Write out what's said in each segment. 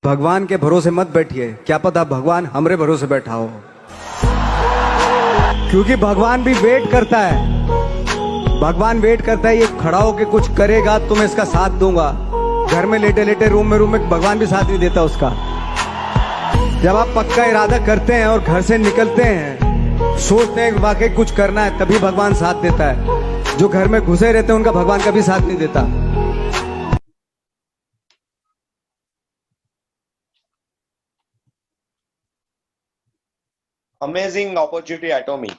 भगवान के भरोसे मत बैठिए, क्या पता भगवान हमरे भरोसे बैठा हो, क्योंकि भगवान भी वेट करता है। भगवान वेट करता है, ये खड़ा होके कुछ करेगा तो मैं इसका साथ दूंगा। घर में लेटे लेटे रूम में भगवान भी साथ नहीं देता उसका। जब आप पक्का इरादा करते हैं और घर से निकलते हैं, सोचते हैं वाकई कुछ करना है, तभी भगवान साथ देता है। जो घर में घुसे रहते हैं उनका भगवान कभी साथ नहीं देता। अमेजिंग अपॉर्चुनिटी एटोमी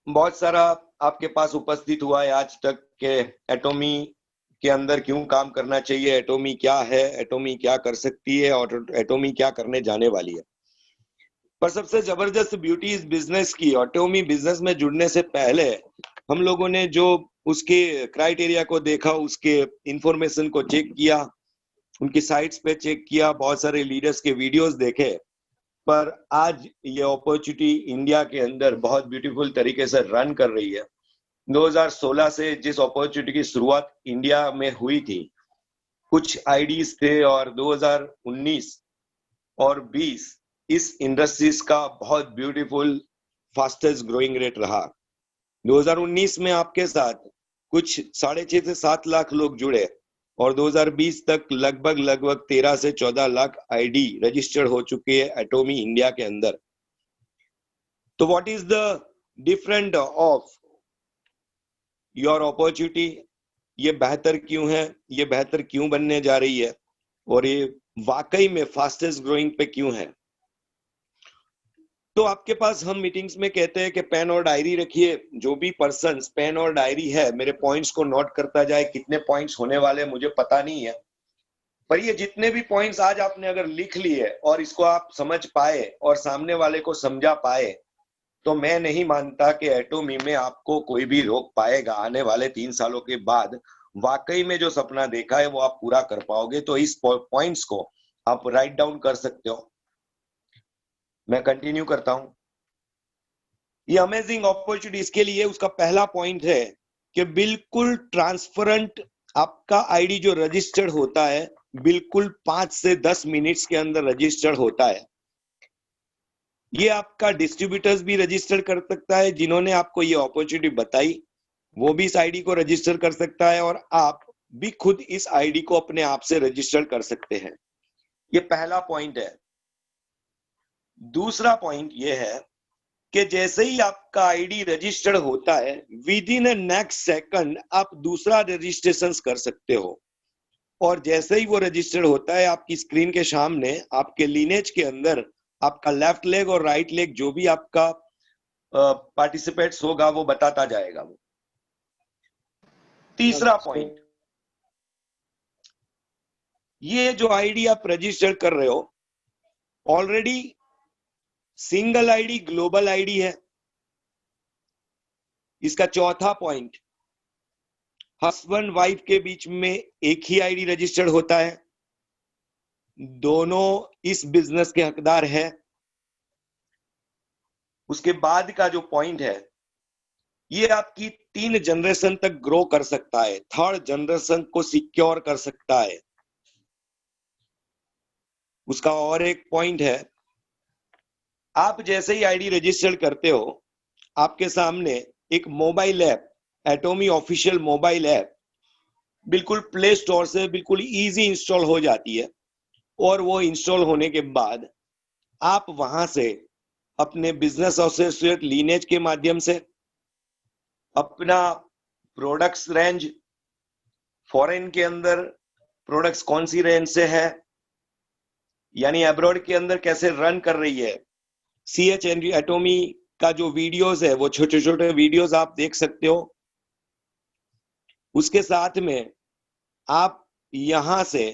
बहुत सारा आपके पास उपस्थित हुआ है आज तक के एटोमी के अंदर क्यों काम करना चाहिए, एटोमी क्या है, एटोमी क्या कर सकती है और एटोमी क्या करने जाने वाली है। पर सबसे जबरदस्त ब्यूटी इस बिजनेस की, एटोमी बिजनेस में जुड़ने से पहले हम लोगों ने जो उसके क्राइटेरिया को देखा, उसके इंफॉर्मेशन को चेक किया, उनकी साइट्स पे चेक किया, बहुत सारे लीडर्स के वीडियोस देखे। पर आज ये अपॉर्चुनिटी इंडिया के अंदर बहुत ब्यूटीफुल तरीके से रन कर रही है। 2016 से जिस अपॉर्चुनिटी की शुरुआत इंडिया में हुई थी, कुछ आईडीज थे, और 2019 और 20 इस इंडस्ट्रीज का बहुत ब्यूटीफुल फास्टेस्ट ग्रोइंग रेट रहा। 2019 में आपके साथ कुछ 6.5 से 7 लाख लोग जुड़े और 2020 तक लगभग 13 से 14 लाख आईडी रजिस्टर्ड हो चुके हैं एटोमी इंडिया के अंदर। तो what is the different of your opportunity? ये बेहतर क्यों है, ये बेहतर क्यों बनने जा रही है, और ये वाकई में फास्टेस्ट ग्रोइंग पे क्यों है? तो आपके पास हम मीटिंग्स में कहते हैं कि पेन और डायरी रखिए। जो भी पर्सन पेन और डायरी है, मेरे पॉइंट्स को नोट करता जाए। कितने पॉइंट्स होने वाले मुझे पता नहीं है, पर ये जितने भी पॉइंट्स आज आपने अगर लिख लिए और इसको आप समझ पाए और सामने वाले को समझा पाए, तो मैं नहीं मानता कि एटोमी में आपको कोई भी रोक पाएगा। आने वाले 3 सालों के बाद वाकई में जो सपना देखा है वो आप पूरा कर पाओगे। तो इस पॉइंट्स को आप राइट डाउन कर सकते हो। मैं कंटिन्यू करता हूं। ये अमेजिंग अपॉर्चुनिटी इसके लिए उसका पहला पॉइंट है कि बिल्कुल ट्रांसपेरेंट आपका आईडी जो रजिस्टर्ड होता है, बिल्कुल 5 से 10 मिनट्स के अंदर रजिस्टर्ड होता है। ये आपका डिस्ट्रीब्यूटर्स भी रजिस्टर कर सकता है, जिन्होंने आपको ये अपॉर्चुनिटी बताई वो भी इस आईडी को रजिस्टर कर सकता है, और आप भी खुद इस आईडी को अपने आप से रजिस्टर कर सकते हैं। ये पहला पॉइंट है। दूसरा पॉइंट ये है कि जैसे ही आपका आईडी रजिस्टर्ड होता है, विद इन नेक्स्ट सेकंड आप दूसरा रजिस्ट्रेशन कर सकते हो। और जैसे ही वो रजिस्टर्ड होता है, आपकी स्क्रीन के सामने आपके लीनेज के अंदर आपका लेफ्ट लेग और राइट लेग जो भी आपका पार्टिसिपेट्स होगा वो बताता जाएगा। वो तीसरा पॉइंट, ये जो आईडी आप रजिस्टर कर रहे हो already single ID global ID है। इसका चौथा पॉइंट, हस्बैंड वाइफ के बीच में एक ही आईडी रजिस्टर्ड होता है, दोनों इस बिजनेस के हकदार है। उसके बाद का जो पॉइंट है, ये आपकी 3 जनरेशन तक ग्रो कर सकता है, 3rd जनरेशन को सिक्योर कर सकता है। उसका और एक पॉइंट है, आप जैसे ही आईडी रजिस्टर करते हो, आपके सामने एक mobile app, Atomy official mobile app बिल्कुल प्ले स्टोर से बिल्कुल इजी इंस्टॉल हो जाती है। और वो इंस्टॉल होने के बाद आप वहां से अपने बिजनेस एसोसिएट लीनेज के माध्यम से अपना प्रोडक्ट्स रेंज, फॉरेन के अंदर प्रोडक्ट्स कौन सी रेंज से है, यानी अब्रॉड के अंदर कैसे रन कर रही है, CH एटोमी का जो वीडियोस है वो छोटे छोटे वीडियोस आप देख सकते हो। उसके साथ में आप यहां से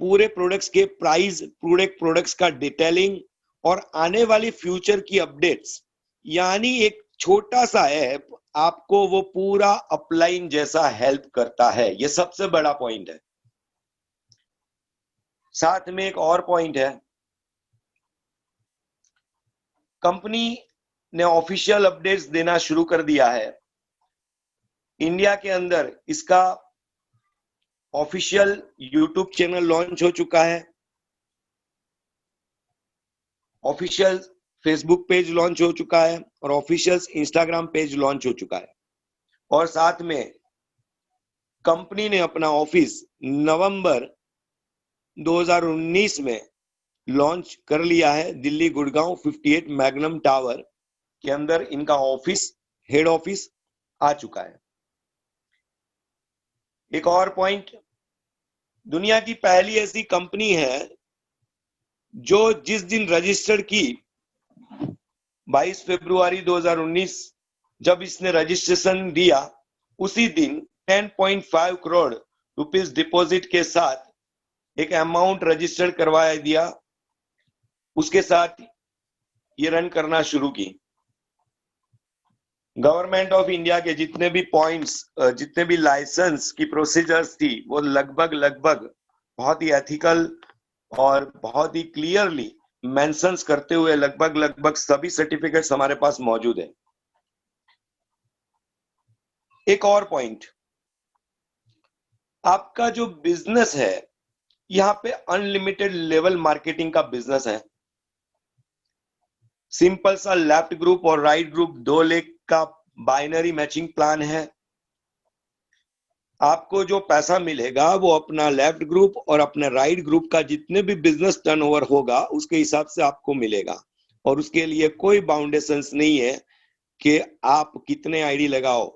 पूरे प्रोडक्ट्स के प्राइस, पूरे प्रोडक्ट्स का डिटेलिंग और आने वाली फ्यूचर की अपडेट्स, यानी एक छोटा सा ऐप आपको वो पूरा अपलाइन जैसा हेल्प करता है। ये सबसे बड़ा पॉइंट है। साथ में एक और पॉइंट है, कंपनी ने ऑफिशियल अपडेट्स देना शुरू कर दिया है। इंडिया के अंदर इसका ऑफिशियल यूट्यूब चैनल लॉन्च हो चुका है, ऑफिशियल फेसबुक पेज लॉन्च हो चुका है और ऑफिशियल इंस्टाग्राम पेज लॉन्च हो चुका है। और साथ में कंपनी ने अपना ऑफिस नवंबर 2019 में लॉन्च कर लिया है। दिल्ली गुड़गांव 58 मैग्नम टावर के अंदर इनका ऑफिस, हेड ऑफिस आ चुका है। एक और पॉइंट, दुनिया की पहली ऐसी कंपनी है जो जिस दिन रजिस्टर की 22 फरवरी 2019, जब इसने रजिस्ट्रेशन दिया उसी दिन 10.5 करोड़ रुपीस डिपॉजिट के साथ एक अमाउंट रजिस्टर करवाया दिया, उसके साथ ये रन करना शुरू की। गवर्नमेंट ऑफ इंडिया के जितने भी पॉइंट्स, जितने भी लाइसेंस की प्रोसीजर्स थी, वो लगभग बहुत ही एथिकल और बहुत ही क्लियरली मेंशंस करते हुए लगभग सभी सर्टिफिकेट्स हमारे पास मौजूद है। एक और पॉइंट, आपका जो बिजनेस है यहाँ पे अनलिमिटेड लेवल मार्केटिंग का बिजनेस है। सिंपल सा लेफ्ट ग्रुप और राइट ग्रुप 2 लेग का बाइनरी मैचिंग प्लान है। आपको जो पैसा मिलेगा वो अपना लेफ्ट ग्रुप और अपने राइट ग्रुप का जितने भी बिजनेस टर्नओवर होगा उसके हिसाब से आपको मिलेगा। और उसके लिए कोई बाउंडेशंस नहीं है कि आप कितने आईडी लगाओ।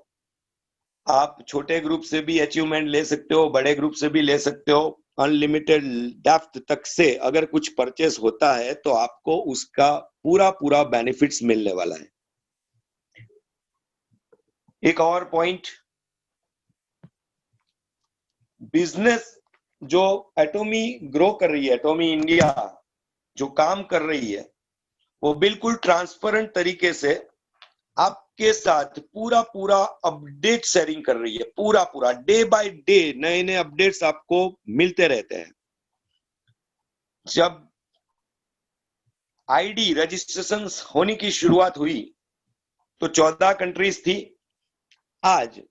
आप छोटे ग्रुप से भी अचीवमेंट ले सकते हो, बड़े ग्रुप से भी ले सकते हो। अनलिमिटेड डेप्थ तक से अगर कुछ परचेस होता है तो आपको उसका पूरा बेनिफिट्स मिलने वाला है। एक और पॉइंट, बिजनेस जो एटोमी ग्रो कर रही है, एटोमी इंडिया जो काम कर रही है, वो बिल्कुल ट्रांसपेरेंट तरीके से आपके साथ पूरा अपडेट शेयरिंग कर रही है। पूरा डे बाय डे नए अपडेट्स आपको मिलते रहते हैं। जब आईडी रजिस्ट्रेशन होने की शुरुआत हुई तो 14 कंट्रीज थी। आज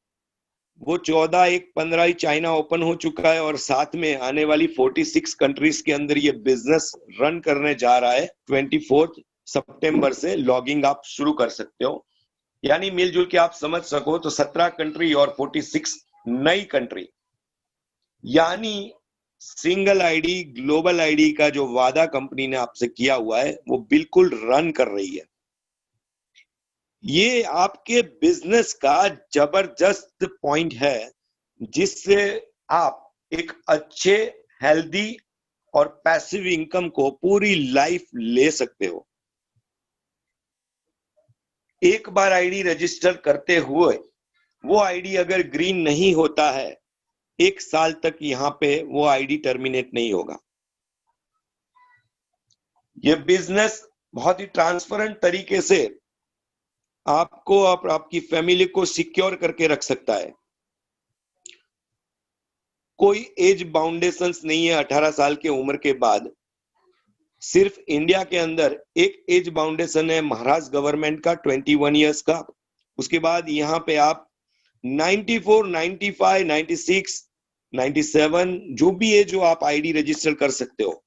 वो 14 एक 15 ही चाइना ओपन हो चुका है और साथ में आने वाली 46 कंट्रीज के अंदर ये बिजनेस रन करने जा रहा है। 24 सितंबर से लॉगिंग आप शुरू कर सकते हो। यानी मिलजुल के आप समझ सको तो 17 कंट्री और 46 नई कंट्री, यानी सिंगल आईडी ग्लोबल आईडी का जो वादा कंपनी ने आपसे किया हुआ है वो बिल्कुल रन कर रही है। ये आपके बिजनेस का जबरदस्त पॉइंट है जिससे आप एक अच्छे, हेल्दी और पैसिव इनकम को पूरी लाइफ ले सकते हो। एक बार आईडी रजिस्टर करते हुए वो आईडी अगर ग्रीन नहीं होता है, 1 साल तक यहां पे वो आईडी टर्मिनेट नहीं होगा। ये बिजनेस बहुत ही ट्रांसपेरेंट तरीके से आपको और आपकी फैमिली को सिक्योर करके रख सकता है। कोई एज बाउंडेशंस नहीं है। 18 साल की उम्र के बाद सिर्फ इंडिया के अंदर एक एज बाउंडेशन है महाराष्ट्र गवर्नमेंट का 21 इयर्स का। उसके बाद यहाँ पे आप 94, 95, 96, 97 जो भी है जो आप आईडी रजिस्टर कर सकते हो।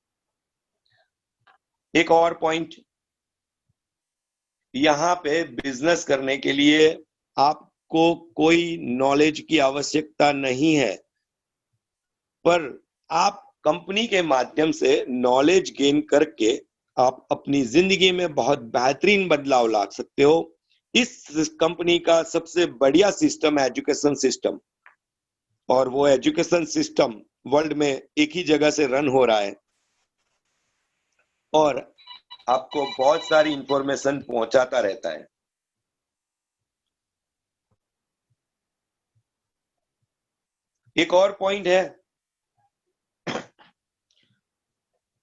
एक और पॉइंट, यहाँ पे बिजनेस करने के लिए आपको कोई नॉलेज की आवश्यकता नहीं है, पर आप कंपनी के माध्यम से नॉलेज गेन करके आप अपनी जिंदगी में बहुत बेहतरीन बदलाव ला सकते हो। इस कंपनी का सबसे बढ़िया सिस्टम है एजुकेशन सिस्टम, और वो एजुकेशन सिस्टम वर्ल्ड में एक ही जगह से रन हो रहा है और आपको बहुत सारी इंफॉर्मेशन पहुंचाता रहता है। एक और पॉइंट है,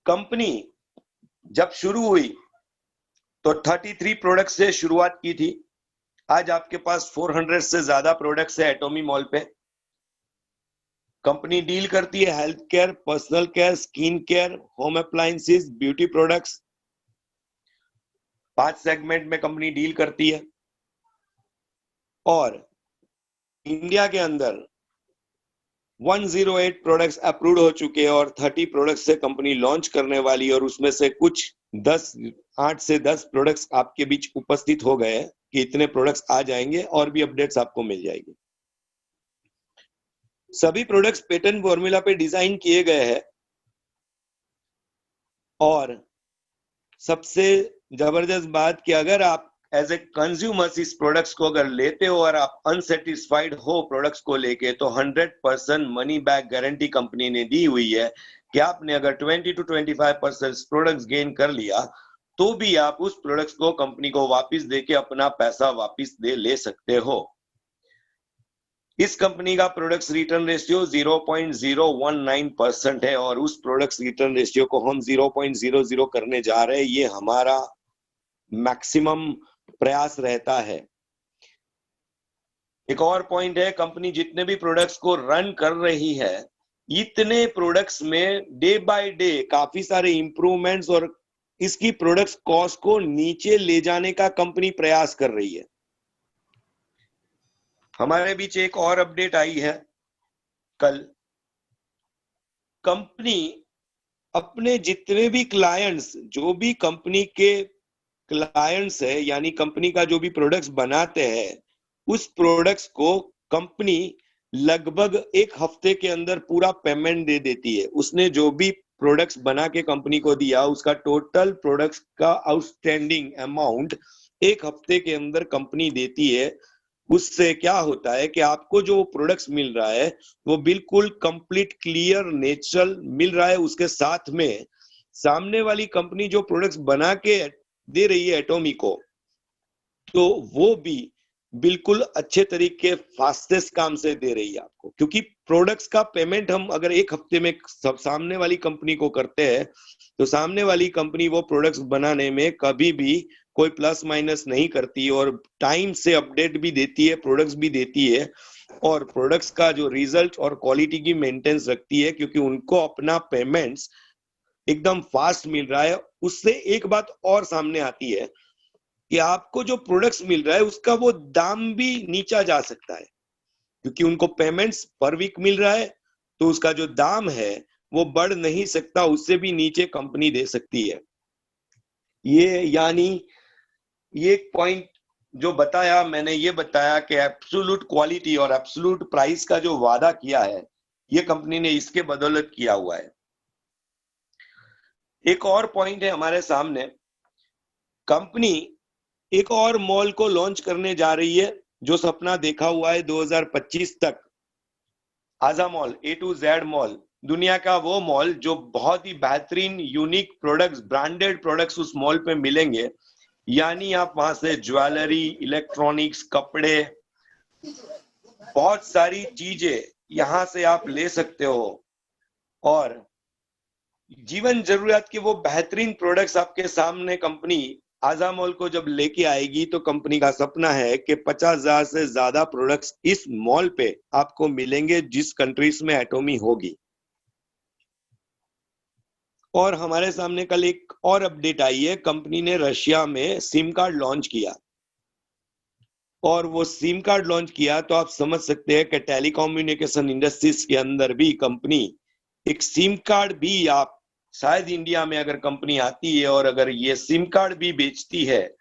कंपनी जब शुरू हुई तो 33 प्रोडक्ट से शुरुआत की थी। आज आपके पास 400 से ज्यादा प्रोडक्ट्स है एटोमी मॉल पे। कंपनी डील करती है health care, personal care, skin care, home appliances, beauty products. 5 segment में कंपनी डील करती है और इंडिया के अंदर 108 प्रोडक्ट्स अप्रूव्ड हो चुके हैं और 30 प्रोडक्ट्स से कंपनी लॉन्च करने वाली है, और उसमें से कुछ 8 से 10 प्रोडक्ट्स आपके बीच उपस्थित हो गए कि इतने प्रोडक्ट्स आ जाएंगे, और भी अपडेट्स आपको मिल जाएगी। सभी प्रोडक्ट्स पेटेंट फॉर्मूला पे डिजाइन किए गए हैं, और सबसे जबरदस्त बात कि अगर आप एज ए कंज्यूमर्स इस प्रोडक्ट्स को अगर लेते हो और आप अनसेटिस्फाइड हो प्रोडक्ट्स को लेके, तो 100% मनी बैक गारंटी कंपनी ने दी हुई है कि आपने अगर 20 to 25% प्रोडक्ट्स गेन कर लिया तो भी आप उस प्रोडक्ट्स को कंपनी को वापस देके अपना पैसा वापस ले सकते हो। इस कंपनी का प्रोडक्ट्स रिटर्न रेशियो 0.019% है, और उस प्रोडक्ट्स रिटर्न रेशियो को हम 0.00 करने जा रहे हैं। ये हमारा मैक्सिमम प्रयास रहता है। एक और पॉइंट है, कंपनी जितने भी प्रोडक्ट्स को रन कर रही है, इतने प्रोडक्ट्स में डे बाय डे काफी सारे इंप्रूवमेंट्स और इसकी प्रोडक्ट्स कॉस्ट को नीचे ले जाने का कंपनी प्रयास कर रही है। हमारे बीच एक और अपडेट आई है कल। कंपनी अपने जितने भी क्लाइंट्स, जो भी कंपनी के क्लाइंट्स है, यानी कंपनी का जो भी प्रोडक्ट्स बनाते हैं, उस प्रोडक्ट्स को कंपनी लगभग 1 हफ्ते के अंदर पूरा पेमेंट दे देती है। उसने जो भी प्रोडक्ट्स बना के कंपनी को दिया, उसका टोटल प्रोडक्ट्स का आउटस्टैंडिंग अमाउंट 1 हफ्ते के अंदर कंपनी देती है। उससे क्या होता है कि आपको जो प्रोडक्ट्स मिल रहा है वो बिल्कुल कंप्लीट क्लियर नेचुरल मिल रहा है। उसके साथ में सामने वाली कंपनी जो प्रोडक्ट्स बना के दे रही है एटॉमी को, तो वो भी बिल्कुल अच्छे तरीके फास्टेस्ट काम से दे रही है आपको, क्योंकि प्रोडक्ट्स का पेमेंट हम अगर 1 हफ्ते में सब सामने वाली कंपनी को करते हैं, तो सामने वाली कंपनी वो प्रोडक्ट्स बनाने में कभी भी कोई प्लस माइनस नहीं करती, और टाइम से अपडेट भी देती है, प्रोडक्ट्स भी देती है, और प्रोडक्ट्स का जो रिजल्ट और क्वालिटी की मेंटेनेंस रखती है, क्योंकि उनको अपना पेमेंट्स एकदम फास्ट मिल रहा है। उससे एक बात और सामने आती है कि आपको जो प्रोडक्ट्स मिल रहा है उसका वो दाम भी नीचा जा सकता है, क्योंकि उनको पेमेंट्स पर वीक मिल रहा है, तो उसका जो दाम है वो बढ़ नहीं सकता, उससे भी नीचे कंपनी दे सकती है। ये पॉइंट जो बताया मैंने, ये बताया कि एब्सोल्यूट क्वालिटी और एब्सोल्यूट प्राइस का जो वादा किया है, ये कंपनी ने इसके बदौलत किया हुआ है। एक और पॉइंट है हमारे सामने, कंपनी एक और मॉल को लॉन्च करने जा रही है, जो सपना देखा हुआ है 2025 तक। आजा mall, A to Z mall, दुनिया का वो मॉल जो बहुत ही बेहतरीन यूनिक प्रोडक्ट्स, ब्रांडेड प्रोडक्ट्स उस मॉल पे मिलेंगे। यानी आप वहां से ज्वेलरी, इलेक्ट्रॉनिक्स, कपड़े, बहुत सारी चीजें यहां से आप ले सकते हो, और जीवन जरूरत के वो बेहतरीन प्रोडक्ट्स आपके सामने कंपनी आजा मॉल को जब लेके आएगी, तो कंपनी का सपना है कि 50,000 से ज्यादा प्रोडक्ट्स इस मॉल पे आपको मिलेंगे जिस कंट्रीज में एटॉमी होगी। और हमारे सामने कल एक और अपडेट आई है, कंपनी ने रशिया में सिम कार्ड लॉन्च किया, और वो सिम कार्ड लॉन्च किया तो आप समझ सकते हैं कि टेलीकम्युनिकेशन इंडस्ट्रीज के अंदर भी कंपनी एक सिम कार्ड भी, आप शायद इंडिया में अगर कंपनी आती है और अगर ये सिम कार्ड भी बेचती है,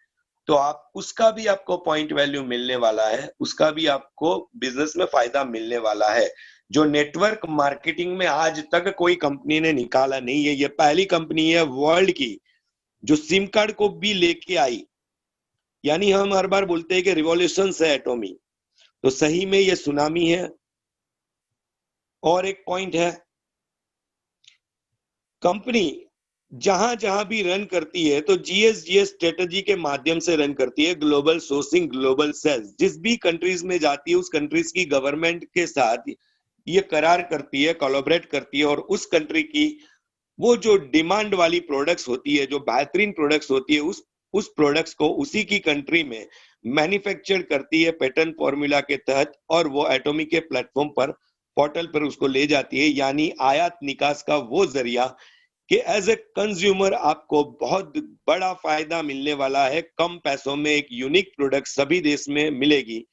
तो आप उसका भी आपको पॉइंट वैल्यू मिलने वाला है, उसका भी आपको बिजनेस में फायदा मिलने वाला है, जो नेटवर्क मार्केटिंग में आज तक कोई कंपनी ने निकाला नहीं है। ये पहली कंपनी है वर्ल्ड की जो सिम कार्ड को भी लेके आई। यानी हम हर बार बोलते हैं कि रिवॉल्यूशन है एटॉमी, तो सही में ये सुनामी है। और एक पॉइंट है, कंपनी जहां जहां भी रन करती है तो GSGS स्ट्रेटेजी के माध्यम से रन करती है, ग्लोबल सोर्सिंग, ग्लोबल सेल्स। जिस भी कंट्रीज में जाती है उस कंट्रीज की गवर्नमेंट के साथ ये करार करती है, कोलैबोरेट करती है, और उस कंट्री की वो जो डिमांड वाली प्रोडक्ट्स होती है, जो बेहतरीन प्रोडक्ट्स होती है, उस प्रोडक्ट्स को उसी की कंट्री में मैन्युफैक्चर करती है पेटेंट फॉर्मूला के तहत, और वो एटॉमी के प्लेटफॉर्म पर, पोर्टल पर उसको ले जाती है। यानी आयात निकास का वो जरिया कि एज ए कंज्यूमर आपको बहुत बड़ा फायदा मिलने वाला है। कम पैसों में एक यूनिक प्रोडक्ट सभी देश में मिलेगी।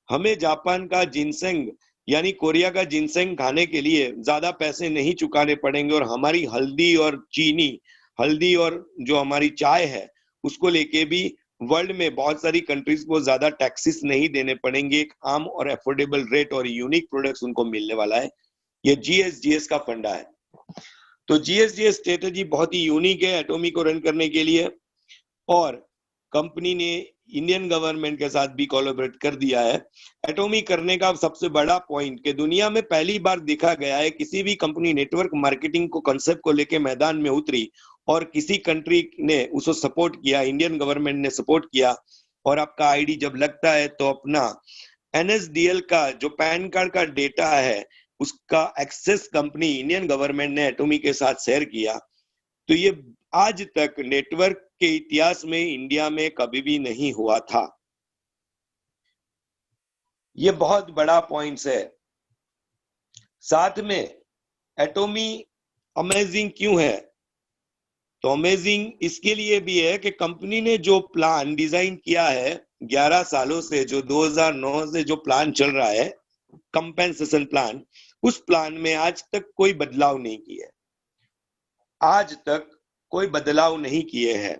हमें जापान का जिनसेंग यानी कोरिया का जिनसेंग खाने के लिए ज्यादा पैसे नहीं चुकाने पड़ेंगे, और हमारी हल्दी और चीनी, हल्दी और जो हमारी चाय है उसको लेके भी वर्ल्ड में बहुत सारी कंट्रीज को ज्यादा टैक्सेस नहीं देने पड़ेंगे। एक आम और अफोर्डेबल रेट और यूनिक प्रोडक्ट्स उनको मिलने वाला है। ये जीएसजीएस का फंडा है। तो जीएसजीएस स्ट्रेटेजी बहुत ही यूनिक है एटॉमी को रन करने के लिए, और कंपनी ने इंडियन गवर्नमेंट के साथ भी कोलैबोरेट कर दिया है। एटॉमी करने का सबसे बड़ा पॉइंट कि दुनिया में पहली बार देखा गया है किसी भी कंपनी नेटवर्क मार्केटिंग को कंसेप्ट को लेके मैदान में उतरी और किसी कंट्री ने उसको सपोर्ट किया, इंडियन गवर्नमेंट ने सपोर्ट किया, और आपका आईडी जब लगता है तो अपना एनएसडीएल का जो पैन कार्ड का डेटा है उसका एक्सेस कंपनी इंडियन गवर्नमेंट ने एटॉमी के साथ शेयर किया। तो ये आज तक नेटवर्क के इतिहास में इंडिया में कभी भी नहीं हुआ था। ये बहुत बड़ा पॉइंट्स है। साथ में एटॉमी अमेजिंग क्यों है? तो अमेजिंग इसके लिए भी है कि कंपनी ने जो प्लान डिजाइन किया है 11 सालों से, जो 2009 से जो प्लान चल रहा है कंपेंसेशन प्लान, उस प्लान में आज तक कोई बदलाव नहीं किया है, आज तक कोई बदलाव नहीं किए हैं।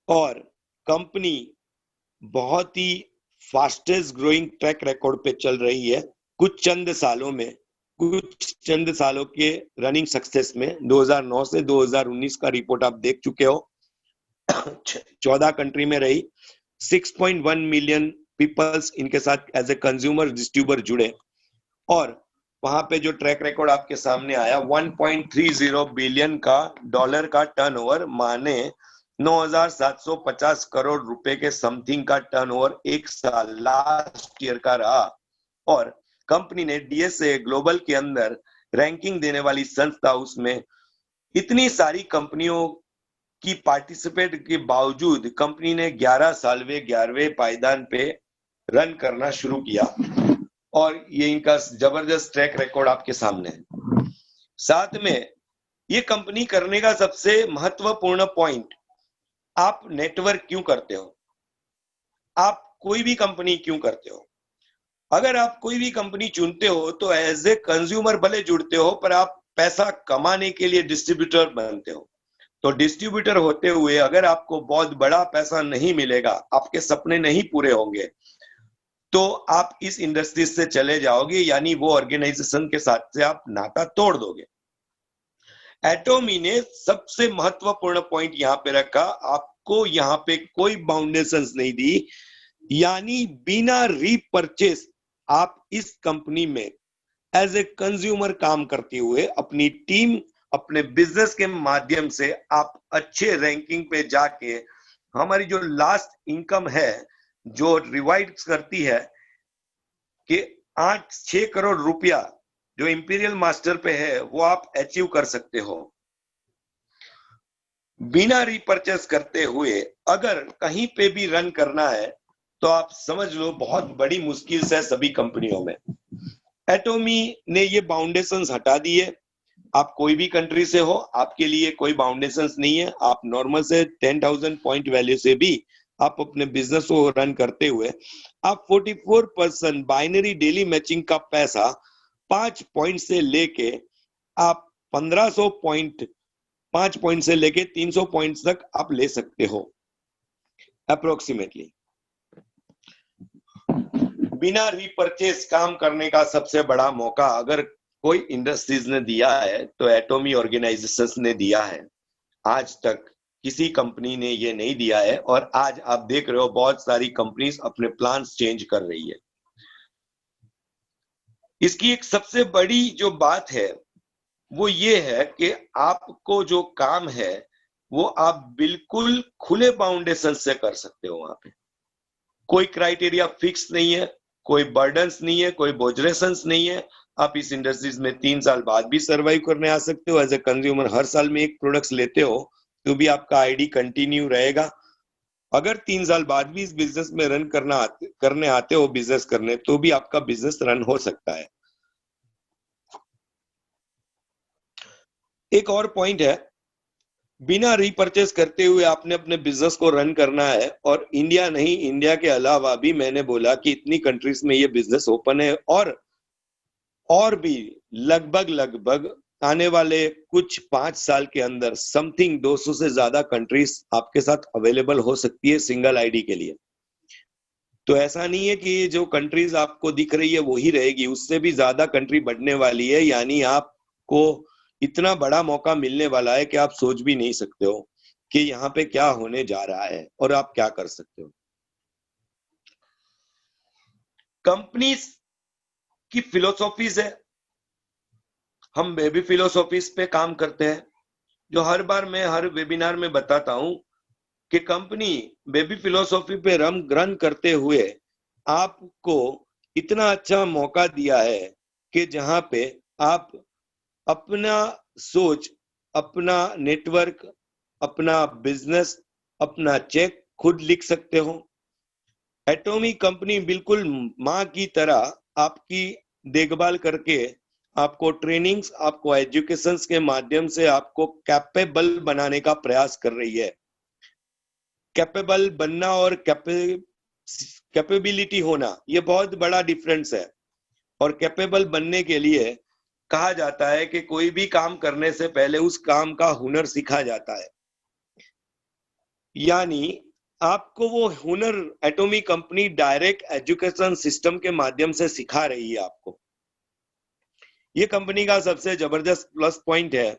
और कंपनी बहुत ही फास्टेस्ट ग्रोइंग ट्रैक रिकॉर्ड पे चल रही है। कुछ चंद सालों के रनिंग सक्सेस में 2009 से 2019 का रिपोर्ट आप देख चुके हो। 14 कंट्री में रही, 6.1 मिलियन पीपल्स इनके साथ एज ए कंज्यूमर डिस्ट्रीब्यूटर जुड़े, और वहां पे जो ट्रैक रिकॉर्ड आपके सामने आया 1.30 बिलियन का डॉलर का टर्नओवर, माने 9,750 करोड़ रुपए के समथिंग का टर्नओवर एक साल लास्ट ईयर का रहा। और कंपनी ने डीएसए ग्लोबल के अंदर रैंकिंग देने वाली संस्था, उसमें इतनी सारी कंपनियों की पार्टिसिपेट के बावजूद कंपनी ने 11वें पायदान पे रन करना शुरू किया, और ये इनका जबरदस्त ट्रैक रिकॉर्ड आपके सामने है। साथ में ये कंपनी करने का सबसे महत्वपूर्ण पॉइंट, आप नेटवर्क क्यों करते हो? आप कोई भी कंपनी क्यों करते हो? अगर आप कोई भी कंपनी चुनते हो तो एज ए कंज्यूमर भले जुड़ते हो, पर आप पैसा कमाने के लिए डिस्ट्रीब्यूटर बनते हो। तो डिस्ट्रीब्यूटर होते हुए अगर आपको बहुत बड़ा पैसा नहीं मिलेगा, आपके सपने नहीं पूरे होंगे, तो आप इस इंडस्ट्री से चले जाओगे, यानी वो ऑर्गेनाइजेशन के साथ से आप नाता तोड़ दोगे। एटॉमी ने सबसे महत्वपूर्ण पॉइंट यहां पे रखा, आपको यहां पे कोई बाउंडेशंस नहीं दी, यानी बिना रीपरचेस आप इस कंपनी में एज ए कंज्यूमर काम करते हुए अपनी टीम, अपने बिजनेस के माध्यम से आप अच्छे रैंकिंग पे जाके हमारी जो लास्ट इनकम है जो रिवाइड करती है कि 8-6 करोड़ रुपया जो इंपीरियल मास्टर पे है वो आप अचीव कर सकते हो बिना रीपरचेस करते हुए। अगर कहीं पे भी रन करना है तो आप समझ लो बहुत बड़ी मुश्किल है सभी कंपनियों में। एटॉमी ने ये बाउंडेशंस हटा दिए। आप कोई भी कंट्री से हो, आपके लिए कोई बाउंडेशंस नहीं है। आप नॉर्मल से 10,000 पॉइंट वैल्यू से भी आप अपने बिजनेस को रन करते हुए आप 44% बाइनरी डेली मैचिंग का पैसा 5 पॉइंट से लेके आप 1500 पॉइंट, 5 पॉइंट से लेके 300 पॉइंट तक आप ले सकते हो अप्रोक्सीमेटली। बिना रीपरचेस काम करने का सबसे बड़ा मौका अगर कोई इंडस्ट्रीज ने दिया है तो एटॉमी ऑर्गेनाइजेशंस ने दिया है। आज तक किसी कंपनी ने ये नहीं दिया है, और आज आप देख रहे हो बहुत सारी कंपनीज अपने प्लान्स चेंज कर रही है। इसकी एक सबसे बड़ी जो बात है वो ये है कि आपको जो काम है वो आप बिल्कुल खुले बाउंडेशन से कर सकते हो। वहां पे कोई क्राइटेरिया फिक्स नहीं है, कोई बर्डन्स नहीं है, कोई बोझरेशंस नहीं है। आप इस इंडस्ट्रीज में 3 साल बाद भी सर्वाइव करने आ सकते हो। एज ए कंज्यूमर हर साल में एक प्रोडक्ट्स लेते हो तो भी आपका आईडी कंटिन्यू रहेगा। अगर 3 साल बाद भी इस बिजनेस में रन करने आते हो बिजनेस करने, तो भी आपका बिजनेस रन हो सकता है। एक और पॉइंट है, बिना रीपरचेस करते हुए आपने अपने बिजनेस को रन करना है। और इंडिया नहीं, इंडिया के अलावा भी मैंने बोला कि इतनी कंट्रीज में ये बिजनेस ओपन है, और और भी लगभग आने वाले कुछ 5 साल के अंदर समथिंग 200 से ज्यादा कंट्रीज आपके साथ अवेलेबल हो सकती है सिंगल आईडी के लिए। तो ऐसा नहीं है कि जो कंट्रीज आपको दिख रही है वही रहेगी, उससे भी ज्यादा कंट्री बढ़ने वाली है। यानी आपको इतना बड़ा मौका मिलने वाला है कि आप सोच भी नहीं सकते हो कि यहाँ पे क्या होने जा रहा है और आप क्या कर सकते हो। कंपनीज की फिलोसॉफीज है, हम बेबी फिलोसॉफीज पे काम करते हैं, जो हर बार मैं हर वेबिनार में बताता हूं कि कंपनी बेबी फिलोसॉफी पे रन करते हुए आपको इतना अच्छा मौका दिया है कि जहां पे आप अपना सोच, अपना नेटवर्क, अपना बिजनेस, अपना चेक खुद लिख सकते हो। एटॉमी कंपनी बिल्कुल माँ की तरह आपकी देखभाल करके आपको ट्रेनिंग्स, आपको एजुकेशंस के माध्यम से आपको कैपेबल बनाने का प्रयास कर रही है। कैपेबल बनना और कैपेबिलिटी होना, ये बहुत बड़ा डिफरेंस है। और कैपेबल बनने के लिए कहा जाता है कि कोई भी काम करने से पहले उस काम का हुनर सीखा जाता है। यानी आपको वो हुनर एटॉमी कंपनी डायरेक्ट एजुकेशन सिस्टम के माध्यम से सिखा रही है आपको। ये कंपनी का सबसे जबरदस्त प्लस पॉइंट है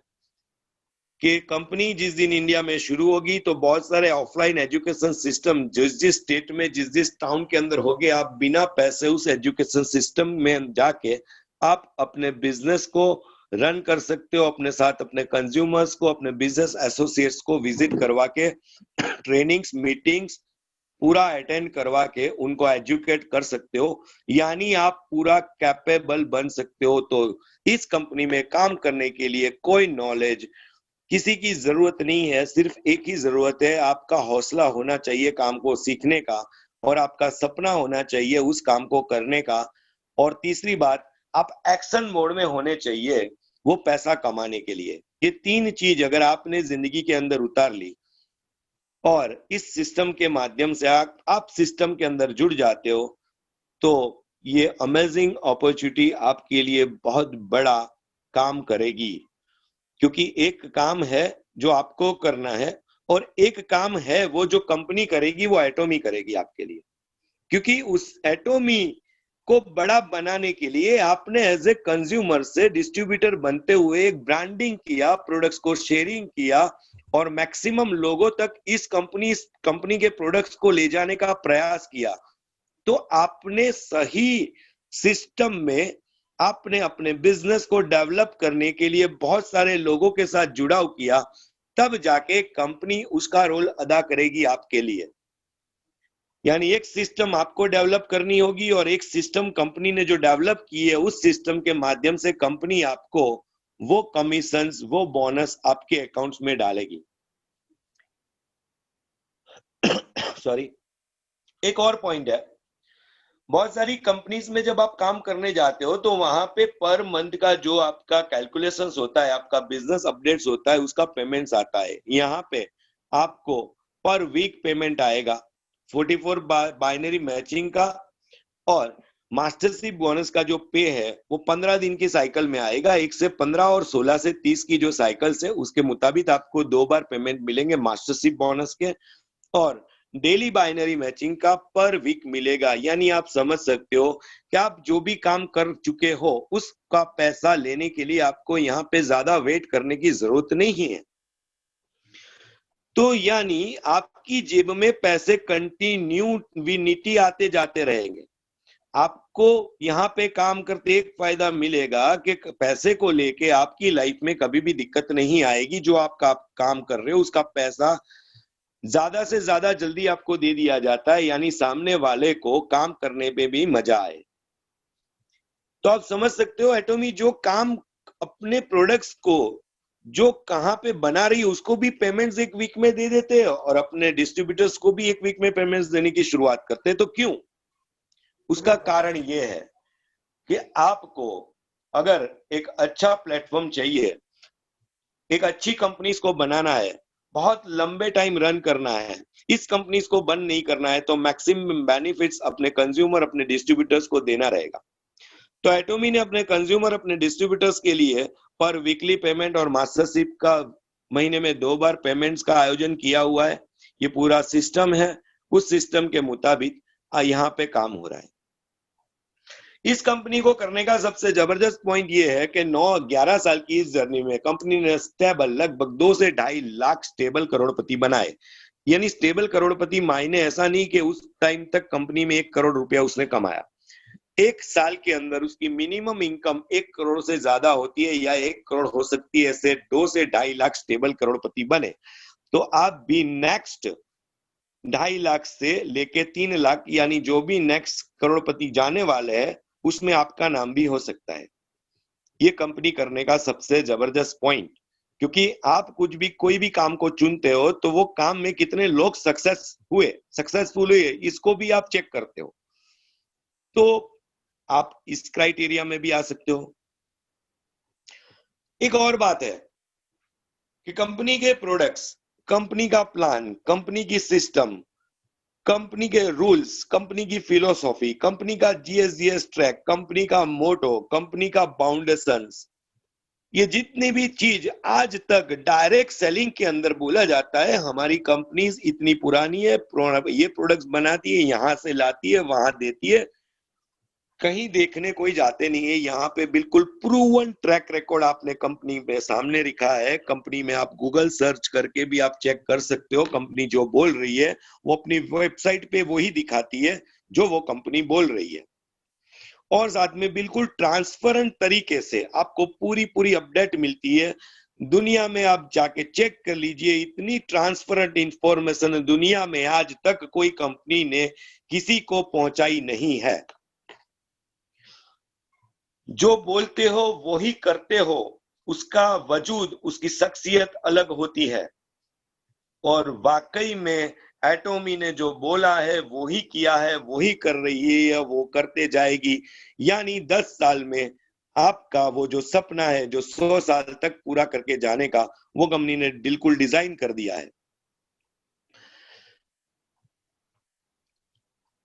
कि कंपनी जिस दिन इंडिया में शुरू होगी तो बहुत सारे ऑफलाइन एजुकेशन सिस्टम जिस जिस स्टेट में, जिस जिस टाउन के अंदर होंगे, आप बिना पैसे उस एजुकेशन सिस्टम में जाके आप अपने बिजनेस को रन कर सकते हो। अपने साथ अपने कंज्यूमर्स को, अपने बिजनेस एसोसिएट्स को विजिट करवा के ट्रेनिंग्स, मीटिंग्स पूरा अटेंड करवा के उनको एजुकेट कर सकते हो। यानी आप पूरा कैपेबल बन सकते हो। तो इस कंपनी में काम करने के लिए कोई नॉलेज किसी की जरूरत नहीं है, सिर्फ एक ही जरूरत है, आपका हौसला होना चाहिए काम को सीखने का, और आपका सपना होना चाहिए उस काम को करने का। और तीसरी बात, आप एक्शन मोड में होने चाहिए वो पैसा कमाने के लिए। ये तीन चीज अगर आपने जिंदगी के अंदर उतार ली और इस सिस्टम के माध्यम से आप सिस्टम के अंदर जुड़ जाते हो, तो ये अमेजिंग अपॉर्चुनिटी आपके लिए बहुत बड़ा काम करेगी। क्योंकि एक काम है जो आपको करना है और एक काम है वो जो कंपनी करेगी, वो एटॉमी करेगी आपके लिए। क्योंकि उस एटॉमी को बड़ा बनाने के लिए आपने एज ए कंज्यूमर से डिस्ट्रीब्यूटर बनते हुए एक ब्रांडिंग किया, प्रोडक्ट्स को शेयरिंग किया और मैक्सिमम लोगों तक इस कंपनी के प्रोडक्ट्स को ले जाने का प्रयास किया। तो आपने सही सिस्टम में आपने अपने बिजनेस को डेवलप करने के लिए बहुत सारे लोगों के साथ जुड़ाव किया, तब जाके कंपनी उसका रोल अदा करेगी आपके लिए। यानी एक सिस्टम आपको डेवलप करनी होगी और एक सिस्टम कंपनी ने जो डेवलप की है उस सिस्टम के माध्यम से कंपनी आपको वो कमीशंस, वो बोनस आपके अकाउंट्स में डालेगी। सॉरी, एक और पॉइंट है, बहुत सारी कंपनीज में जब आप काम करने जाते हो तो वहां पे पर मंथ का जो आपका कैलकुलेशंस होता है, आपका बिजनेस अपडेट्स होता है, उसका पेमेंट्स आता है। यहाँ पे आपको पर वीक पेमेंट आएगा 44 बाइनरी मैचिंग का, और मास्टरशिप बोनस का जो पे है वो 15 दिन की साइकिल में आएगा। 1 से 15 और 16 से 30 की जो साइकिल्स है उसके मुताबिक आपको 2 बार पेमेंट मिलेंगे मास्टरशिप बोनस के, और डेली बाइनरी मैचिंग का पर वीक मिलेगा। यानी आप समझ सकते हो कि आप जो भी काम कर चुके हो उसका पैसा लेने के लिए आपको यहाँ पे ज्यादा वेट करने की जरूरत नहीं है। तो यानी आपकी जेब में पैसे कंटिन्यूटी आते जाते रहेंगे। आपको यहाँ पे काम करते एक फायदा मिलेगा कि पैसे को लेके आपकी लाइफ में कभी भी दिक्कत नहीं आएगी। जो आप काम कर रहे हो उसका पैसा ज्यादा से ज्यादा जल्दी आपको दे दिया जाता है, यानी सामने वाले को काम करने में भी मजा आए। तो आप समझ सकते हो एटॉमी जो काम अपने प्रोडक्ट्स को जो कहाँ पे बना रही है उसको भी पेमेंट्स एक वीक में दे देते हैं और अपने डिस्ट्रीब्यूटर्स को भी एक वीक में पेमेंट्स देने की शुरुआत करते हैं। तो क्यों? उसका कारण ये है कि आपको अगर एक अच्छा प्लेटफॉर्म चाहिए, एक अच्छी कंपनीज को बनाना है, बहुत लंबे टाइम रन करना है, इस कंपनीज को बंद नहीं करना है, तो मैक्सिमम बेनिफिट्स अपने कंज्यूमर, अपने डिस्ट्रीब्यूटर्स को देना रहेगा। तो एटोमी ने अपने कंज्यूमर, अपने डिस्ट्रीब्यूटर्स के लिए पर वीकली पेमेंट और मास्टरशिप का महीने में 2 बार पेमेंट्स का आयोजन किया हुआ है। ये पूरा सिस्टम है, उस सिस्टम के मुताबिक यहाँ पे काम हो रहा है। इस कंपनी को करने का सबसे जबरदस्त पॉइंट ये है कि 9-11 साल की इस जर्नी में कंपनी ने स्टेबल लगभग 2 से 2.5 लाख स्टेबल करोड़पति बनाए। यानी स्टेबल करोड़पति मायने ऐसा नहीं कि उस टाइम तक कंपनी में 1 करोड़ रुपया उसने कमाया। 1 साल के अंदर उसकी मिनिमम इनकम 1 करोड़ से ज्यादा होती है या 1 करोड़ हो सकती है। ऐसे 2 से 2.5 लाख स्टेबल करोड़पति बने तो आप भी नेक्स्ट 2.5 लाख से लेके 3 लाख यानी जो भी नेक्स्ट करोड़पति जाने वाले हैं उसमें आपका नाम भी हो सकता है। ये कंपनी करने का सबसे जबरदस्त पॉइंट, क्योंकि आप कुछ भी कोई भी काम को चुनते हो तो वो काम में कितने लोग सक्सेसफुल हुए इसको भी आप चेक करते हो। तो आप इस क्राइटेरिया में भी आ सकते हो। एक और बात है कि कंपनी के प्रोडक्ट्स, कंपनी का प्लान, कंपनी की सिस्टम, कंपनी के रूल्स, कंपनी की फिलोसॉफी, कंपनी का जीएसजीएस ट्रैक, कंपनी का मोटो, कंपनी का फाउंडेशंस, ये जितनी भी चीज आज तक डायरेक्ट सेलिंग के अंदर बोला जाता है, हमारी कंपनी इतनी पुरानी है, ये प्रोडक्ट्स बनाती है, यहां से लाती है, वहां देती है, कहीं देखने कोई जाते नहीं है। यहाँ पे बिल्कुल प्रूवन ट्रैक रिकॉर्ड आपने कंपनी में सामने लिखा है। कंपनी में आप गूगल सर्च करके भी आप चेक कर सकते हो। कंपनी जो बोल रही है वो अपनी वेबसाइट पे वही दिखाती है जो वो कंपनी बोल रही है, और साथ में बिल्कुल ट्रांसपेरेंट तरीके से आपको पूरी अपडेट मिलती है। दुनिया में आप जाके चेक कर लीजिए, इतनी ट्रांसपेरेंट इंफॉर्मेशन दुनिया में आज तक कोई कंपनी ने किसी को पहुंचाई नहीं है। जो बोलते हो वही करते हो, उसका वजूद, उसकी शख्सियत अलग होती है। और वाकई में एटोमी ने जो बोला है वही किया है, वही कर रही है या वो करते जाएगी। यानी 10 साल में आपका वो जो सपना है जो 100 साल तक पूरा करके जाने का, वो कंपनी ने बिल्कुल डिजाइन कर दिया है।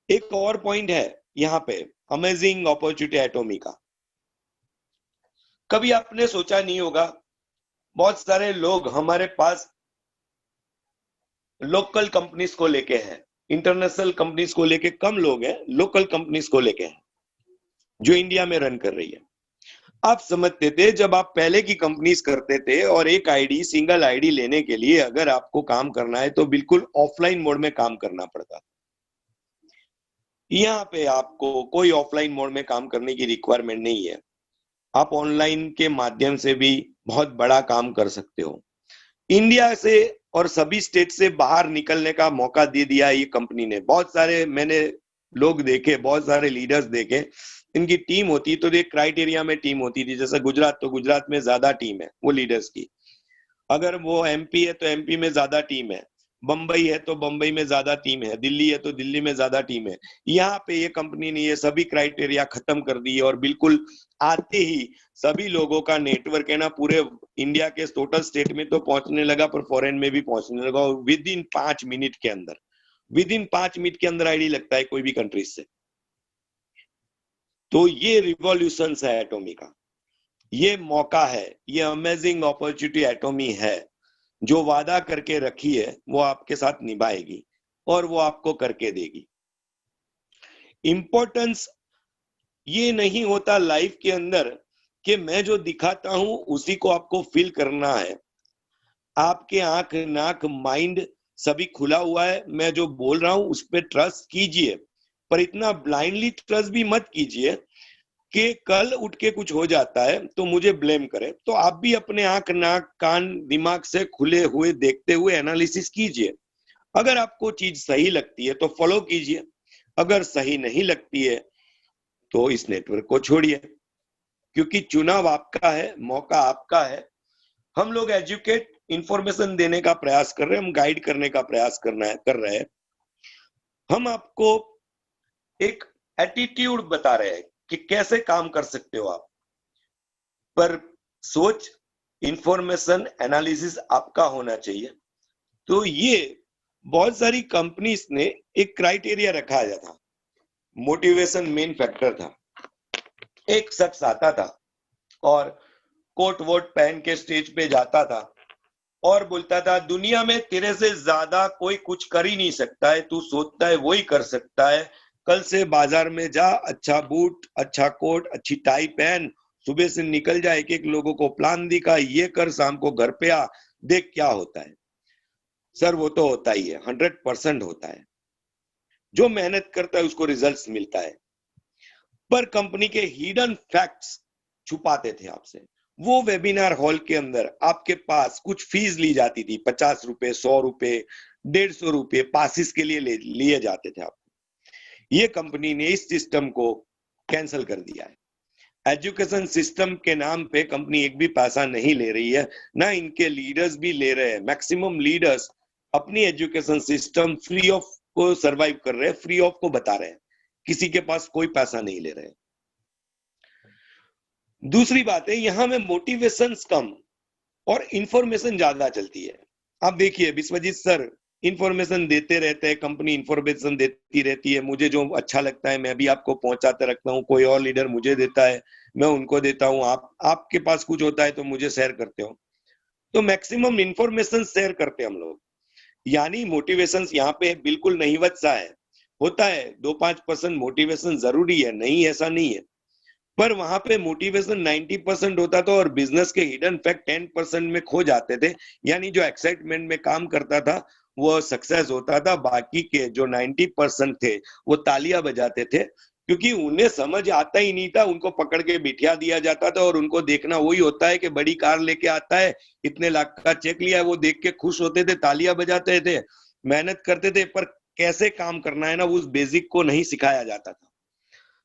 एक और पॉइंट है यहाँ पे, अमेजिंग अपॉर्चुनिटी एटोमी का। कभी आपने सोचा नहीं होगा, बहुत सारे लोग हमारे पास लोकल कंपनीज को लेके हैं, इंटरनेशनल कंपनीज को लेके कम लोग हैं, लोकल कंपनीज को लेके हैं जो इंडिया में रन कर रही है। आप समझते थे जब आप पहले की कंपनीज करते थे और एक आईडी, सिंगल आईडी लेने के लिए अगर आपको काम करना है तो बिल्कुल ऑफलाइन मोड में काम करना पड़ता। यहाँ पे आपको कोई ऑफलाइन मोड में काम करने की रिक्वायरमेंट नहीं है। आप ऑनलाइन के माध्यम से भी बहुत बड़ा काम कर सकते हो। इंडिया से और सभी स्टेट से बाहर निकलने का मौका दे दिया ये कंपनी ने। बहुत सारे मैंने लोग देखे, बहुत सारे लीडर्स देखे, इनकी टीम होती तो एक क्राइटेरिया में टीम होती थी। जैसे गुजरात, तो गुजरात में ज्यादा टीम है वो लीडर्स की। अगर वो एमपी है तो एमपी में ज्यादा टीम है, बंबई है तो बंबई में ज्यादा टीम है, दिल्ली है तो दिल्ली में ज्यादा टीम है। यहाँ पे ये कंपनी ने ये सभी क्राइटेरिया खत्म कर दिए और बिल्कुल आते ही सभी लोगों का नेटवर्क है ना, पूरे इंडिया के टोटल स्टेट में तो पहुंचने लगा, पर फॉरेन में भी पहुंचने लगा। और विद इन 5 मिनट के अंदर आईडी लगता है कोई भी कंट्री से। तो ये रिवॉल्यूशन है एटोमी का, ये मौका है, ये अमेजिंग अपॉर्चुनिटी एटोमी है। जो वादा करके रखी है वो आपके साथ निभाएगी और वो आपको करके देगी। इंपॉर्टेंस ये नहीं होता लाइफ के अंदर कि मैं जो दिखाता हूं उसी को आपको फील करना है। आपके आंख, नाक, माइंड सभी खुला हुआ है। मैं जो बोल रहा हूं उस पर ट्रस्ट कीजिए, पर इतना ब्लाइंडली ट्रस्ट भी मत कीजिए कि कल उठ के कुछ हो जाता है तो मुझे ब्लेम करे। तो आप भी अपने आंख, नाक, कान, दिमाग से खुले हुए देखते हुए एनालिसिस कीजिए। अगर आपको चीज सही लगती है तो फॉलो कीजिए, अगर सही नहीं लगती है तो इस नेटवर्क को छोड़िए, क्योंकि चुनाव आपका है, मौका आपका है। हम लोग एजुकेट, इंफॉर्मेशन देने का प्रयास कर रहे हैं, हम गाइड करने का प्रयास कर रहे हैं। हम आपको एक एटीट्यूड बता रहे हैं कि कैसे काम कर सकते हो आप, पर सोच, इंफॉर्मेशन, एनालिसिस आपका होना चाहिए। तो ये बहुत सारी कंपनीज ने एक क्राइटेरिया रखा था, मोटिवेशन मेन फैक्टर था। एक शख्स आता था और कोट वोट पहन के स्टेज पे जाता था और बोलता था, दुनिया में तेरे से ज्यादा कोई कुछ कर ही नहीं सकता है, तू सोचता है वही कर सकता है। कल से बाजार में जा, अच्छा बूट, अच्छा कोट, अच्छी टाई पहन, सुबह से निकल जा, एक एक लोगों को प्लान दिखा, ये कर, शाम को घर पे आ, देख क्या होता है। सर वो तो होता ही है, 100% होता है। जो मेहनत करता है उसको रिजल्ट्स मिलता है। पर कंपनी के हिडन फैक्ट्स छुपाते थे आपसे। वो वेबिनार हॉल के अंदर आपके पास कुछ फीस ली जाती थी, 50 रुपए, 100 रुपए, 150 रुपए पासिस के लिए लिए जाते थे आपको। ये कंपनी ने इस सिस्टम को कैंसिल कर दिया है। एजुकेशन सिस्टम के नाम पे कंपनी एक भी पैसा नहीं ले रही है, ना इनके लीडर्स भी ले रहे हैं। मैक्सिमम लीडर्स अपनी एजुकेशन सिस्टम फ्री ऑफ को सरवाइव कर रहे हैं, फ्री ऑफ को बता रहे हैं, किसी के पास कोई पैसा नहीं ले रहे। दूसरी बात है, यहां में मोटिवेशन कम और इंफॉर्मेशन ज्यादा चलती है। आप देखिए विश्वजीत सर इंफॉर्मेशन देते रहते हैं, कंपनी इंफॉर्मेशन देती रहती है, मुझे जो अच्छा लगता है मैं भी आपको पहुंचाते रखता हूँ, कोई और लीडर मुझे देता है, मैं उनको देता हूँ, आपके पास कुछ होता है तो मुझे शेयर करते हो। तो मैक्सिमम इंफॉर्मेशन शेयर करते हैं हम लोग। यानी मोटिवेशन यहाँ पे बिल्कुल नहीवत सा है, होता है 2-5% मोटिवेशन जरूरी है, नहीं ऐसा नहीं है, पर वहां पे मोटिवेशन 90% होता था और बिजनेस के हिडन फैक्ट 10% में खो जाते थे। यानी जो एक्साइटमेंट में काम करता था वो सक्सेस होता था, बाकी के जो 90% थे वो तालियां बजाते थे, क्योंकि उन्हें समझ आता ही नहीं था, उनको पकड़ के बिठा दिया जाता था और उनको देखना वही होता है कि बड़ी कार लेके आता है, इतने लाख का चेक लिया है, वो देख के खुश होते थे, तालियां बजाते थे, मेहनत करते थे, पर कैसे काम करना है ना, उस बेसिक को नहीं सिखाया जाता था।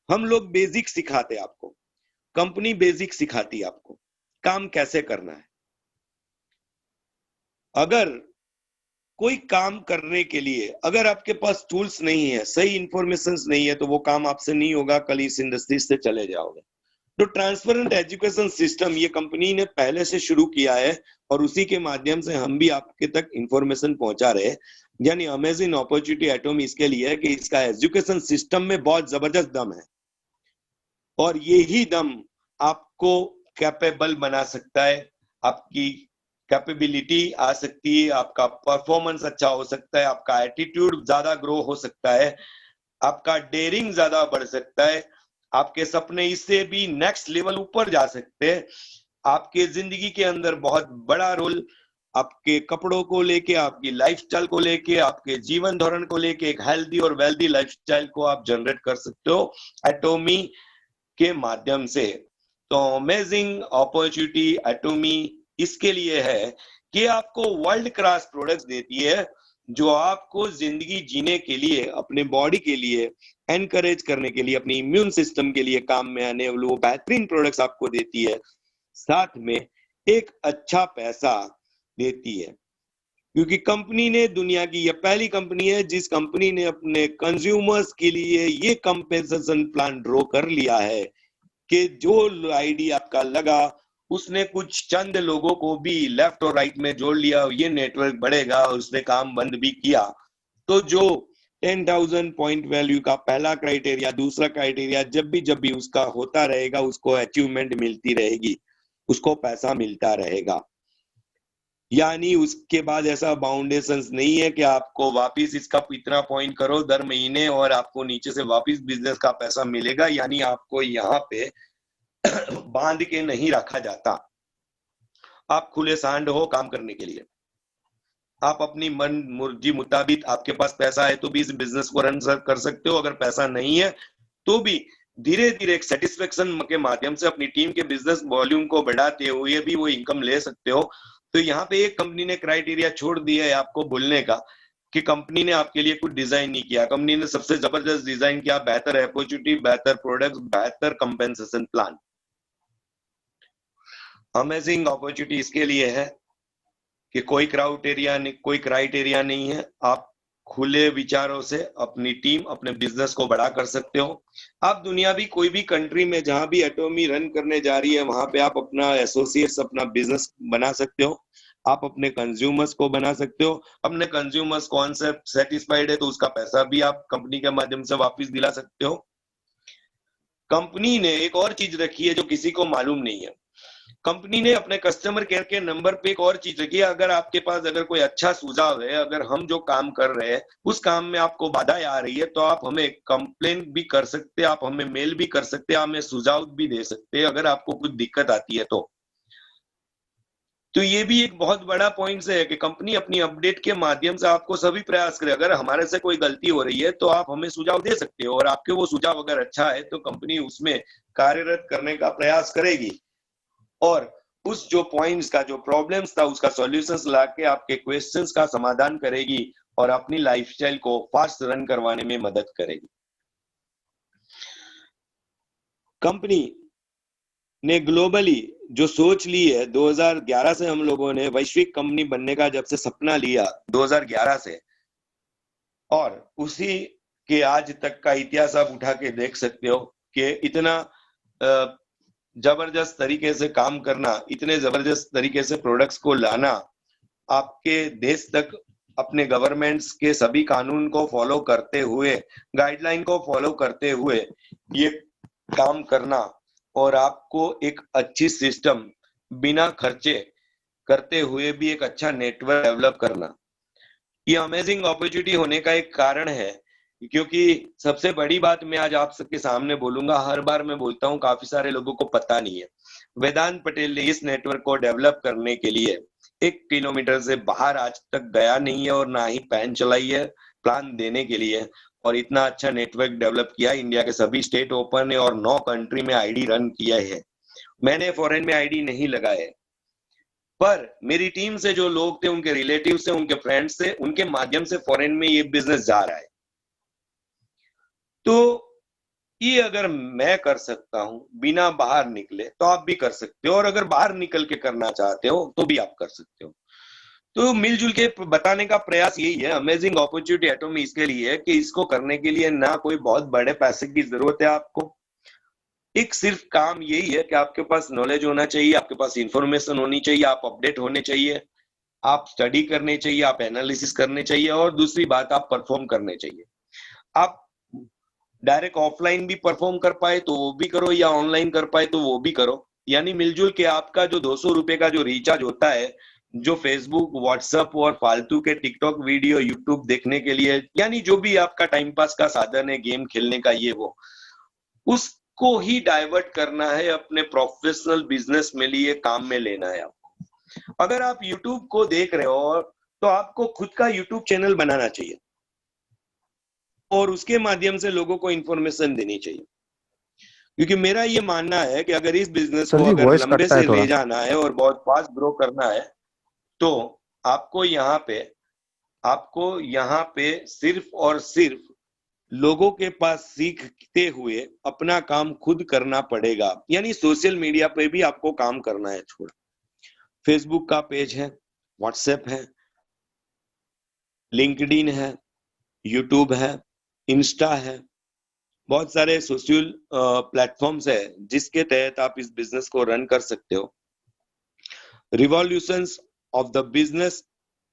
हम लोग बेसिक सिखाते आपको, कंपनी बेसिक सिखाती है आपको काम कैसे करना है। अगर कोई काम करने के लिए अगर आपके पास टूल्स नहीं है, सही इंफॉर्मेशन नहीं है, तो वो काम आपसे नहीं होगा, कल इस इंडस्ट्री से चले जाओगे। तो ट्रांसपेरेंट एजुकेशन सिस्टम ये कंपनी ने पहले से शुरू किया है और उसी के माध्यम से हम भी आपके तक इंफॉर्मेशन पहुंचा रहे हैं। यानी अमेजिंग अपॉर्चुनिटी एटोमी इसके लिए है कि इसका एजुकेशन सिस्टम में बहुत जबरदस्त दम है और यही दम आपको कैपेबल बना सकता है, आपकी कैपेबिलिटी आ सकती है, आपका परफॉर्मेंस अच्छा हो सकता है, आपका एटीट्यूड ज्यादा ग्रो हो सकता है, आपका डेयरिंग ज्यादा बढ़ सकता है, आपके सपने इससे भी नेक्स्ट लेवल ऊपर जा सकते हैं। आपके जिंदगी के अंदर बहुत बड़ा रोल आपके कपड़ों को लेके, आपकी लाइफस्टाइल को लेके, आपके जीवन धोरण को लेके एक हेल्दी और वेल्दी लाइफस्टाइल को आप जनरेट कर सकते हो एटोमी के माध्यम से। तो अमेजिंग अपॉर्चुनिटी एटोमी इसके लिए है कि आपको वर्ल्ड क्लास प्रोडक्ट्स देती है जो आपको जिंदगी जीने के लिए, अपने बॉडी के लिए एनकरेज करने के लिए, अपनी इम्यून सिस्टम के लिए काम में आने वाले वो बेहतरीन प्रोडक्ट्स आपको देती है, साथ में एक अच्छा पैसा देती है। क्योंकि कंपनी ने, दुनिया की ये पहली कंपनी है जिस कंपनी ने अपने कंज्यूमर्स के लिए ये कंपेंसेशन प्लान ड्रॉ कर लिया है कि जो आईडी आपका लगा उसने कुछ चंद लोगों को भी लेफ्ट और राइट में जोड़ लिया, ये नेटवर्क बढ़ेगा, और उसने काम बंद भी किया। तो जो 10,000 पॉइंट वैल्यू का पहला क्राइटेरिया, दूसरा क्राइटेरिया जब भी उसका होता रहेगा, उसको अचीवमेंट मिलती रहेगी, उसको पैसा मिलता रहेगा। यानी उसके बाद ऐसा बाउंडेशन नहीं है कि आपको वापिस इसका इतना पॉइंट करो दर महीने और आपको नीचे से वापिस बिजनेस का पैसा मिलेगा। यानी आपको यहाँ पे बांध के नहीं रखा जाता, आप खुले सांड हो काम करने के लिए। आप अपनी मन मर्जी मुताबिक, आपके पास पैसा है तो भी इस बिजनेस को रन कर सकते हो, अगर पैसा नहीं है तो भी धीरे धीरे एक सेटिस्फेक्शन के माध्यम से अपनी टीम के बिजनेस वॉल्यूम को बढ़ाते हुए भी वो इनकम ले सकते हो। तो यहाँ पे एक कंपनी ने क्राइटेरिया छोड़ दिया है आपको बोलने का कि कंपनी ने आपके लिए कुछ डिजाइन नहीं किया। कंपनी ने सबसे जबरदस्त डिजाइन किया, बेहतर अपॉर्चुनिटी, बेहतर प्रोडक्ट, बेहतर कंपेंसेशन प्लान। अमेजिंग अपॉर्चुनिटी इसके लिए है कि कोई क्राइटेरिया नहीं है, आप खुले विचारों से अपनी टीम, अपने बिजनेस को बड़ा कर सकते हो। आप दुनिया भी कोई भी कंट्री में जहां भी एटोमी रन करने जा रही है वहां पे आप अपना एसोसिएट्स, अपना बिजनेस बना सकते हो, आप अपने कंज्यूमर्स को बना सकते हो। अपने कंज्यूमर्स कॉन्सेप्ट सेटिस्फाइड है तो उसका पैसा भी आप कंपनी के माध्यम से वापस दिला सकते हो। कंपनी ने एक और चीज रखी है जो किसी को मालूम नहीं है। कंपनी ने अपने कस्टमर केयर के नंबर पे एक और चीज रखी है, अगर आपके पास अगर कोई अच्छा सुझाव है, अगर हम जो काम कर रहे हैं उस काम में आपको बाधाएं आ रही है, तो आप हमें कंप्लेन भी कर सकते हैं, आप हमें मेल भी कर सकते हैं, हमें सुझाव भी दे सकते हैं अगर आपको कुछ दिक्कत आती है तो ये भी एक बहुत बड़ा पॉइंट है कि कंपनी अपनी अपडेट के माध्यम से आपको सभी प्रयास करे, अगर हमारे से कोई गलती हो रही है तो आप हमें सुझाव दे सकते हो, और आपके वो सुझाव अगर अच्छा है तो कंपनी उसमें कार्यरत करने का प्रयास करेगी, और उस जो पॉइंट्स का जो प्रॉब्लम्स था उसका सॉल्यूशंस लाके आपके क्वेश्चंस का समाधान करेगी और अपनी लाइफस्टाइल को फास्ट रन करवाने में मदद करेगी। कंपनी ने ग्लोबली जो सोच ली है 2011 से, हम लोगों ने वैश्विक कंपनी बनने का जब से सपना लिया 2011 से, और उसी के आज तक का इतिहास आप उठा के देख सकते हो कि इतना जबरदस्त तरीके से काम करना, इतने जबरदस्त तरीके से प्रोडक्ट्स को लाना, आपके देश तक अपने गवर्नमेंट्स के सभी कानून को फॉलो करते हुए, गाइडलाइन को फॉलो करते हुए ये काम करना, और आपको एक अच्छी सिस्टम बिना खर्चे करते हुए भी एक अच्छा नेटवर्क डेवलप करना, ये अमेजिंग अपॉर्चुनिटी होने का एक कारण है। क्योंकि सबसे बड़ी बात मैं आज आप सबके सामने बोलूंगा, हर बार मैं बोलता हूँ, काफी सारे लोगों को पता नहीं है, वेदांत पटेल ने इस नेटवर्क को डेवलप करने के लिए 1 किलोमीटर से बाहर आज तक गया नहीं है और ना ही पैन चलाई है प्लान देने के लिए, और इतना अच्छा नेटवर्क डेवलप किया। इंडिया के सभी स्टेट ओपन है और 9 कंट्री में आईडी रन किया है। मैंने फॉरेन में आईडी नहीं लगाए, पर मेरी टीम से जो लोग थे, उनके रिलेटिव से, उनके फ्रेंड्स से, उनके माध्यम से फॉरेन में ये बिजनेस जा रहा है। तो ये अगर मैं कर सकता हूं बिना बाहर निकले, तो आप भी कर सकते हो, और अगर बाहर निकल के करना चाहते हो तो भी आप कर सकते हो। तो मिलजुल के बताने का प्रयास यही है। अमेजिंग अपॉर्चुनिटी एटोमी इसके लिए है कि इसको करने के लिए ना कोई बहुत बड़े पैसे की जरूरत है आपको, एक सिर्फ काम यही है कि आपके पास नॉलेज होना चाहिए, आपके पास इंफॉर्मेशन होनी चाहिए, आप अपडेट होने चाहिए, आप स्टडी करने चाहिए, आप एनालिसिस करने चाहिए, और दूसरी बात आप परफॉर्म करने चाहिए। आप डायरेक्ट ऑफलाइन भी परफॉर्म कर पाए तो वो भी करो, या ऑनलाइन कर पाए तो वो भी करो, यानी मिलजुल के आपका जो 200 रुपए का जो रिचार्ज होता है, जो फेसबुक, व्हाट्सएप और फालतू के टिकटॉक वीडियो, यूट्यूब देखने के लिए, यानी जो भी आपका टाइम पास का साधन है, गेम खेलने का, ये वो, उसको ही डाइवर्ट करना है, अपने प्रोफेशनल बिजनेस में लिए काम में लेना है आपको। अगर आप यूट्यूब को देख रहे हो तो आपको खुद का यूट्यूब चैनल बनाना चाहिए और उसके माध्यम से लोगों को इंफॉर्मेशन देनी चाहिए, क्योंकि मेरा ये मानना है कि अगर इस बिजनेस को अगर लंबे से ले जाना है और बहुत फास्ट ग्रो करना है, तो आपको यहाँ पे सिर्फ और सिर्फ लोगों के पास सीखते हुए अपना काम खुद करना पड़ेगा। यानी सोशल मीडिया पे भी आपको काम करना है। छोड़, फेसबुक का पेज है, व्हाट्सएप है, लिंक्डइन है, यूट्यूब है, इंस्टा है, बहुत सारे सोशल प्लेटफॉर्म्स है जिसके तहत आप इस बिजनेस को रन कर सकते हो। रिवॉल्यूशंस ऑफ द बिजनेस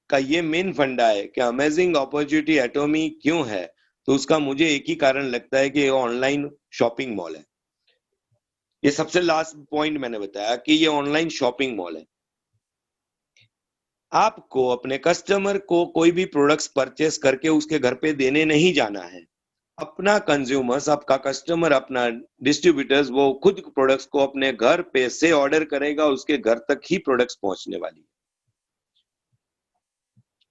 का ये मेन फंडा है कि अमेजिंग अपॉर्चुनिटी एटोमी क्यों है, तो उसका मुझे एक ही कारण लगता है कि ये ऑनलाइन शॉपिंग मॉल है। ये सबसे लास्ट पॉइंट मैंने बताया कि ये ऑनलाइन शॉपिंग मॉल है। आपको अपने कस्टमर को कोई भी प्रोडक्ट्स परचेस करके उसके घर पे देने नहीं जाना है। अपना कंज्यूमर्स, आपका कस्टमर, अपना डिस्ट्रीब्यूटर्स, वो खुद प्रोडक्ट्स को अपने घर पे से ऑर्डर करेगा, उसके घर तक ही प्रोडक्ट्स पहुंचने वाली है।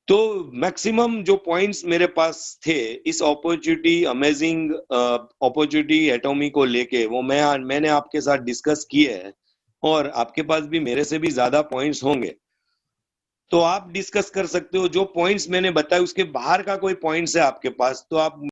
तो मैक्सिमम जो पॉइंट्स मेरे पास थे इस अपॉर्चुनिटी, अमेजिंग अपॉर्चुनिटी एटोमी को लेके, वो मैंने आपके साथ डिस्कस किए हैं, और आपके पास भी मेरे से भी ज्यादा पॉइंट्स होंगे, तो आप डिस्कस कर सकते हो। जो पॉइंट्स मैंने बताए उसके बाहर का कोई पॉइंट्स है आपके पास, तो आप